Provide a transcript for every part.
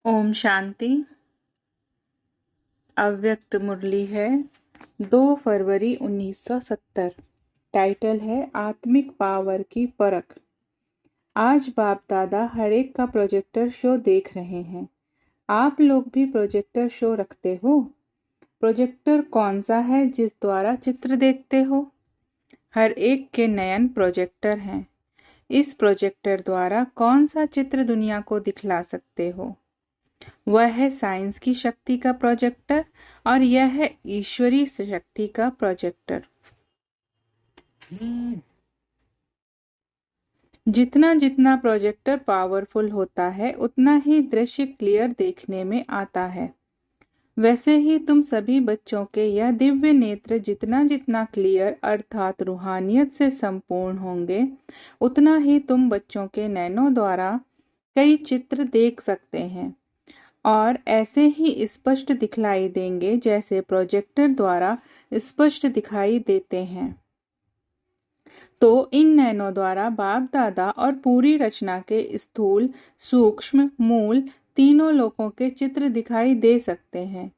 ओम शांति। अव्यक्त मुरली है 2 फरवरी 1970। टाइटल है आत्मिक पावर की परख। आज बाप दादा हर एक का प्रोजेक्टर शो देख रहे हैं। आप लोग भी प्रोजेक्टर शो रखते हो? प्रोजेक्टर कौन सा है जिस द्वारा चित्र देखते हो? हर एक के नयन प्रोजेक्टर हैं। इस प्रोजेक्टर द्वारा कौन सा चित्र दुनिया को दिखला सकते हो? वह है साइंस की शक्ति का प्रोजेक्टर और यह है ईश्वरी शक्ति का प्रोजेक्टर। जितना जितना प्रोजेक्टर पावरफुल होता है उतना ही दृश्य क्लियर देखने में आता है। वैसे ही तुम सभी बच्चों के यह दिव्य नेत्र जितना जितना क्लियर अर्थात रूहानियत से संपूर्ण होंगे उतना ही तुम बच्चों के नैनों द्वारा कई चित्र देख सकते हैं और ऐसे ही स्पष्ट दिखलाई देंगे जैसे प्रोजेक्टर द्वारा स्पष्ट दिखाई देते हैं। तो इन नैनों द्वारा बाप दादा और पूरी रचना के स्थूल, सूक्ष्म, मूल तीनों लोकों के चित्र दिखाई दे सकते हैं।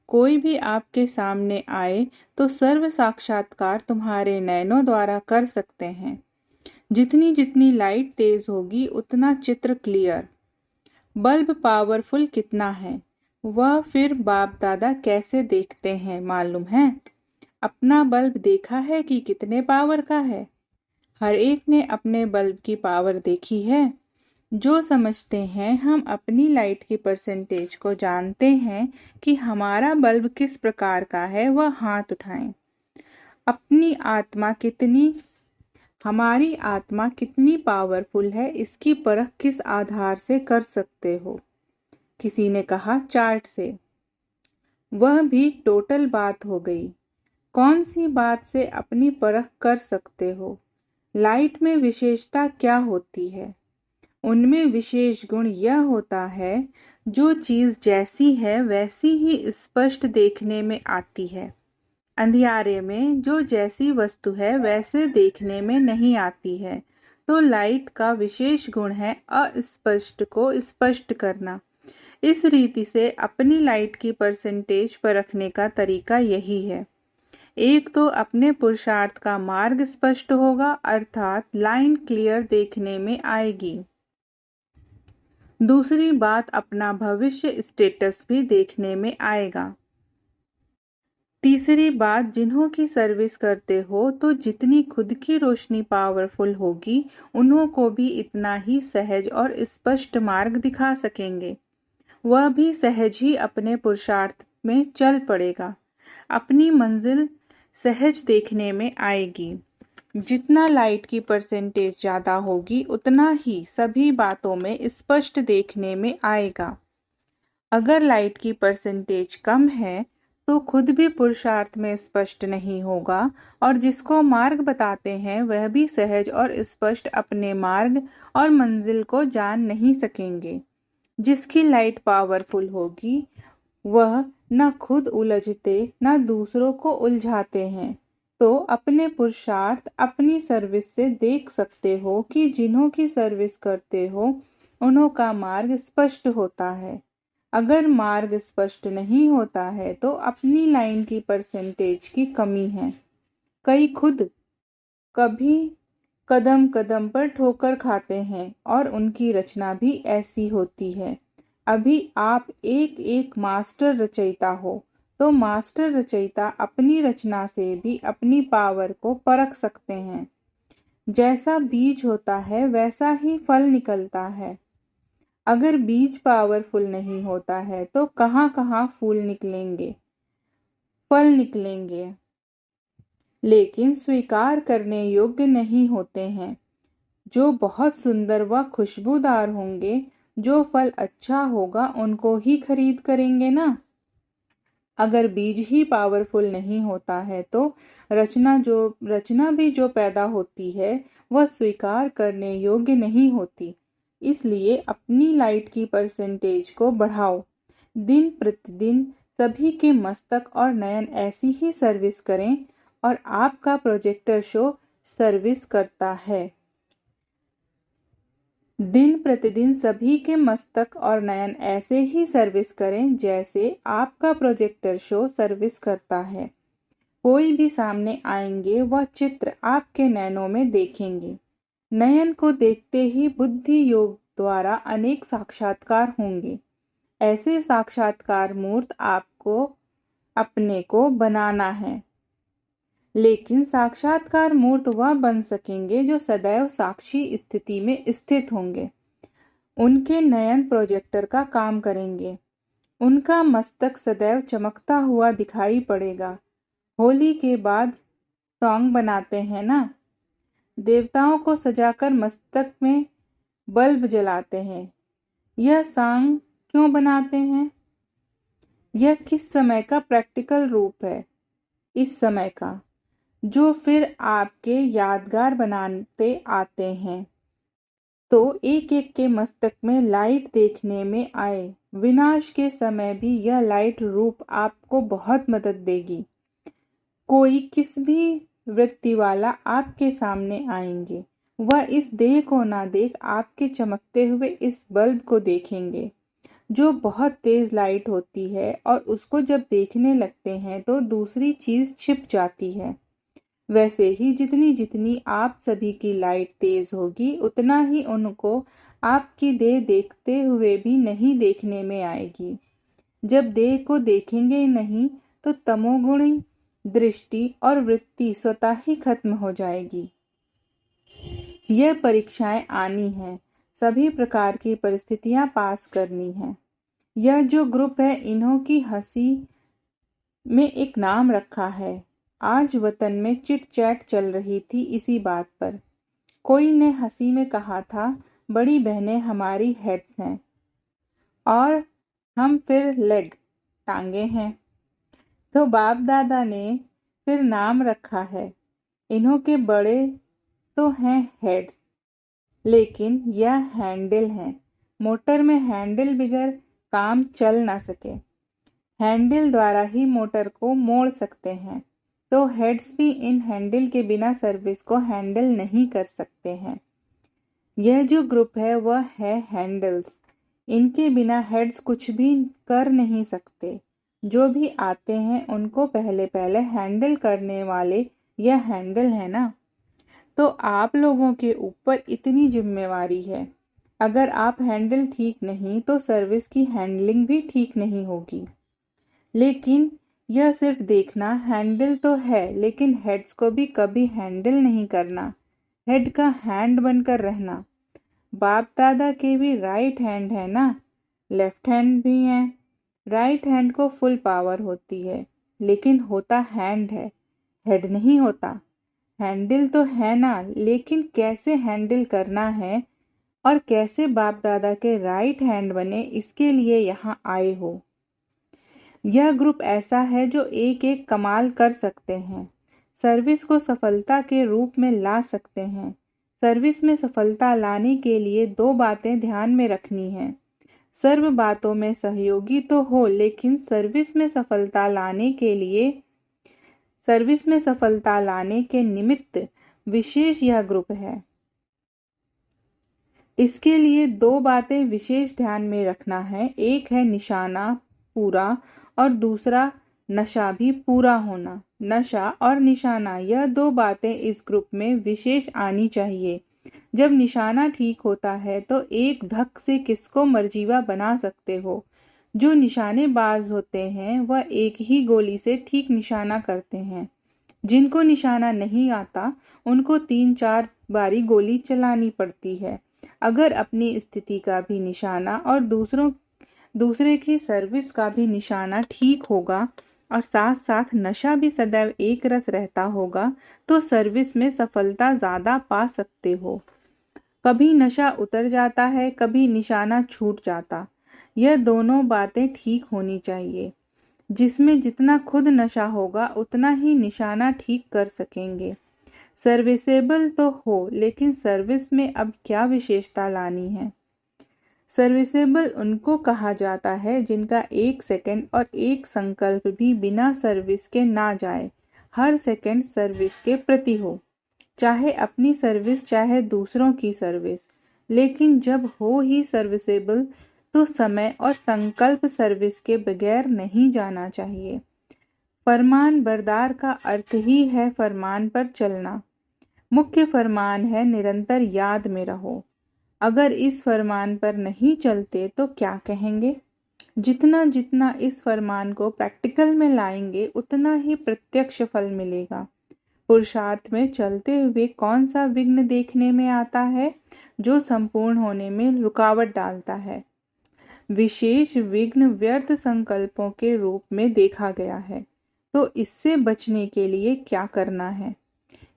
कोई भी आपके सामने आए तो सर्व साक्षात्कार तुम्हारे नैनों द्वारा कर सकते हैं। जितनी जितनी लाइट तेज होगी उतना चित्र क्लियर। बल्ब पावरफुल कितना है वह फिर बाप दादा कैसे देखते हैं मालूम है? अपना बल्ब देखा है कि कितने पावर का है? हर एक ने अपने बल्ब की पावर देखी है। जो समझते हैं हम अपनी लाइट की परसेंटेज को जानते हैं कि हमारा बल्ब किस प्रकार का है वह हाथ उठाएं। अपनी आत्मा कितनी हमारी आत्मा कितनी पावरफुल है इसकी परख किस आधार से कर सकते हो? किसी ने कहा चार्ट से। वह भी टोटल बात हो गई। कौन सी बात से अपनी परख कर सकते हो? लाइट में विशेषता क्या होती है? उनमें विशेष गुण यह होता है जो चीज जैसी है वैसी ही स्पष्ट देखने में आती है। अंधियारे में जो जैसी वस्तु है वैसे देखने में नहीं आती है। तो लाइट का विशेष गुण है अस्पष्ट को स्पष्ट करना। इस रीति से अपनी लाइट की परसेंटेज परखने का तरीका यही है। एक तो अपने पुरुषार्थ का मार्ग स्पष्ट होगा अर्थात लाइन क्लियर देखने में आएगी। दूसरी बात अपना भविष्य स्टेटस भी देखने में आएगा। तीसरी बात जिन्हों की सर्विस करते हो तो जितनी खुद की रोशनी पावरफुल होगी उन्हों को भी इतना ही सहज और स्पष्ट मार्ग दिखा सकेंगे। वह भी सहज ही अपने पुरुषार्थ में चल पड़ेगा। अपनी मंजिल सहज देखने में आएगी। जितना लाइट की परसेंटेज ज्यादा होगी उतना ही सभी बातों में स्पष्ट देखने में आएगा। अगर लाइट की परसेंटेज कम है तो खुद भी पुरुषार्थ में स्पष्ट नहीं होगा और जिसको मार्ग बताते हैं वह भी सहज और स्पष्ट अपने मार्ग और मंजिल को जान नहीं सकेंगे। जिसकी लाइट पावरफुल होगी वह न खुद उलझते न दूसरों को उलझाते हैं। तो अपने पुरुषार्थ अपनी सर्विस से देख सकते हो कि जिन्हों की सर्विस करते हो उन्हों का मार्ग स्पष्ट होता है। अगर मार्ग स्पष्ट नहीं होता है तो अपनी लाइन की परसेंटेज की कमी है। कई खुद कभी कदम कदम पर ठोकर खाते हैं और उनकी रचना भी ऐसी होती है। अभी आप एक एक मास्टर रचयिता हो तो मास्टर रचयिता अपनी रचना से भी अपनी पावर को परख सकते हैं। जैसा बीज होता है वैसा ही फल निकलता है। अगर बीज पावरफुल नहीं होता है तो कहाँ कहाँ फूल निकलेंगे, फल निकलेंगे, लेकिन स्वीकार करने योग्य नहीं होते हैं। जो बहुत सुंदर व खुशबूदार होंगे, जो फल अच्छा होगा उनको ही खरीद करेंगे ना। अगर बीज ही पावरफुल नहीं होता है तो रचना भी जो पैदा होती है वह स्वीकार करने योग्य नहीं होती। इसलिए अपनी लाइट की परसेंटेज को बढ़ाओ। दिन प्रतिदिन सभी के मस्तक और नयन ऐसी ही सर्विस करें और आपका प्रोजेक्टर शो सर्विस करता है। दिन प्रतिदिन सभी के मस्तक और नयन ऐसे ही सर्विस करें जैसे आपका प्रोजेक्टर शो सर्विस करता है। कोई भी सामने आएंगे वह चित्र आपके नयनों में देखेंगे। नयन को देखते ही बुद्धि योग द्वारा अनेक साक्षात्कार होंगे। ऐसे साक्षात्कार मूर्त आपको अपने को बनाना है। लेकिन साक्षात्कार मूर्त वह बन सकेंगे जो सदैव साक्षी स्थिति में स्थित होंगे। उनके नयन प्रोजेक्टर का काम करेंगे। उनका मस्तक सदैव चमकता हुआ दिखाई पड़ेगा। होली के बाद सॉन्ग बनाते हैं ना, देवताओं को सजाकर मस्तक में बल्ब जलाते हैं। यह सॉन्ग क्यों बनाते हैं? यह किस समय का प्रैक्टिकल रूप है? इस समय का, जो फिर आपके यादगार बनाते आते हैं। तो एक एक के मस्तक में लाइट देखने में आए। विनाश के समय भी यह लाइट रूप आपको बहुत मदद देगी। कोई किस भी वृत्ति वाला आपके सामने आएंगे, वह इस देह को ना देख आपके चमकते हुए इस बल्ब को देखेंगे, जो बहुत तेज लाइट होती है और उसको जब देखने लगते हैं तो दूसरी चीज छिप जाती है। वैसे ही जितनी जितनी आप सभी की लाइट तेज होगी उतना ही उनको आपकी देह देखते हुए भी नहीं देखने में आएगी। जब देह को देखेंगे नहीं तो तमोगुणी दृष्टि और वृत्ति स्वतः ही खत्म हो जाएगी। यह परीक्षाएं आनी है, सभी प्रकार की परिस्थितियां पास करनी है। यह जो ग्रुप है इन्हों की हंसी में एक नाम रखा है। आज वतन में चिट चैट चल रही थी इसी बात पर। कोई ने हंसी में कहा था, बड़ी बहनें हमारी हेड्स हैं और हम फिर लेग टांगे हैं। तो बाप दादा ने फिर नाम रखा है। इन्हों के बड़े तो हैं हेड्स, लेकिन यह हैंडल हैं। मोटर में हैंडल बिगर काम चल ना सके। हैंडल द्वारा ही मोटर को मोड़ सकते हैं। तो हेड्स भी इन हैंडल के बिना सर्विस को हैंडल नहीं कर सकते हैं। यह जो ग्रुप है वह है हैंडल्स। इनके बिना हेड्स कुछ भी कर नहीं सकते। जो भी आते हैं उनको पहले पहले हैंडल करने वाले यह हैंडल है ना। तो आप लोगों के ऊपर इतनी जिम्मेवारी है। अगर आप हैंडल ठीक नहीं तो सर्विस की हैंडलिंग भी ठीक नहीं होगी। लेकिन यह सिर्फ देखना, हैंडल तो है लेकिन हेड्स को भी कभी हैंडल नहीं करना। हेड का हैंड बनकर रहना। बाप दादा के भी राइट हैंड है ना, लेफ्ट हैंड भी है। राइट हैंड को फुल पावर होती है लेकिन होता हैंड है, हेड नहीं होता। हैंडल तो है ना, लेकिन कैसे हैंडल करना है और कैसे बाप दादा के राइट हैंड बने, इसके लिए यहाँ आए हो। यह ग्रुप ऐसा है जो एक एक कमाल कर सकते हैं। सर्विस को सफलता के रूप में ला सकते हैं। सर्विस में सफलता लाने के लिए दो बातें ध्यान में रखनी हैं। सर्व बातों में सहयोगी तो हो, लेकिन सर्विस में सफलता लाने के निमित्त विशेष यह ग्रुप है। इसके लिए दो बातें विशेष ध्यान में रखना है। एक है निशाना पूरा और दूसरा नशा भी पूरा होना। नशा और निशाना, यह दो बातें इस ग्रुप में विशेष आनी चाहिए। जब निशाना ठीक होता है तो एक धक से किसको मर्जीवा बना सकते हो। जो निशानेबाज होते हैं वह एक ही गोली से ठीक निशाना करते हैं। जिनको निशाना नहीं आता उनको 3-4 बारी गोली चलानी पड़ती है। अगर अपनी स्थिति का भी निशाना और दूसरे की सर्विस का भी निशाना ठीक होगा और साथ साथ नशा भी सदैव एक रस रहता होगा तो सर्विस में सफलता ज्यादा पा सकते हो। कभी नशा उतर जाता है, कभी निशाना छूट जाता। यह दोनों बातें ठीक होनी चाहिए। जिसमें जितना खुद नशा होगा उतना ही निशाना ठीक कर सकेंगे। सर्विसेबल तो हो, लेकिन सर्विस में अब क्या विशेषता लानी है। सर्विसेबल उनको कहा जाता है जिनका 1 सेकंड और 1 संकल्प भी बिना सर्विस के ना जाए। हर सेकंड सर्विस के प्रति हो, चाहे अपनी सर्विस चाहे दूसरों की सर्विस। लेकिन जब हो ही सर्विसेबल तो समय और संकल्प सर्विस के बगैर नहीं जाना चाहिए। फरमान बरदार का अर्थ ही है फरमान पर चलना। मुख्य फरमान है निरंतर याद में रहो। अगर इस फरमान पर नहीं चलते तो क्या कहेंगे? जितना जितना इस फरमान को प्रैक्टिकल में लाएंगे उतना ही प्रत्यक्ष फल मिलेगा। पुरुषार्थ में चलते हुए कौन सा विघ्न देखने में आता है जो संपूर्ण होने में रुकावट डालता है? विशेष विघ्न व्यर्थ संकल्पों के रूप में देखा गया है। तो इससे बचने के लिए क्या करना है?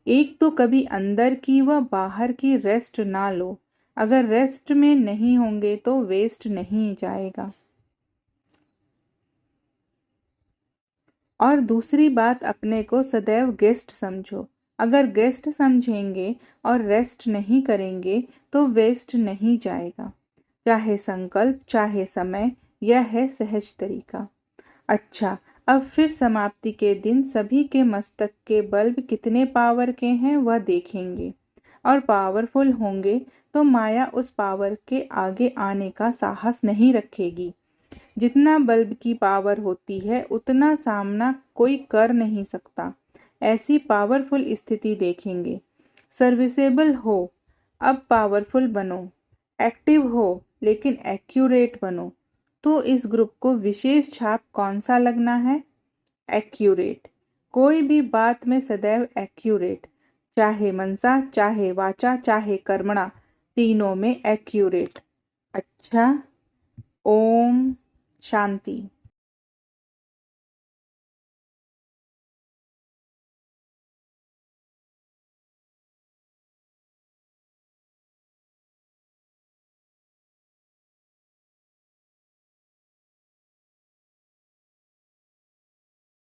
एक तो कभी अंदर की व बाहर की रेस्ट ना लो। अगर रेस्ट में नहीं होंगे तो वेस्ट नहीं जाएगा। और दूसरी बात, अपने को सदैव गेस्ट समझो। अगर गेस्ट समझेंगे और रेस्ट नहीं करेंगे तो वेस्ट नहीं जाएगा। चाहे संकल्प चाहे समय, यह है सहज तरीका। अच्छा, अब फिर समाप्ति के दिन सभी के मस्तक के बल्ब कितने पावर के हैं वह देखेंगे, और पावरफुल होंगे तो माया उस पावर के आगे आने का साहस नहीं रखेगी। जितना बल्ब की पावर होती है उतना सामना कोई कर नहीं सकता। ऐसी पावरफुल स्थिति देखेंगे। सर्विसेबल हो, अब पावरफुल बनो। एक्टिव हो लेकिन एक्यूरेट बनो। तो इस ग्रुप को विशेष छाप कौन सा लगना है? एक्यूरेट। कोई भी बात में सदैव एक्यूरेट, चाहे मनसा चाहे वाचा चाहे कर्मणा, तीनों में एक्यूरेट। अच्छा, ओम शांति।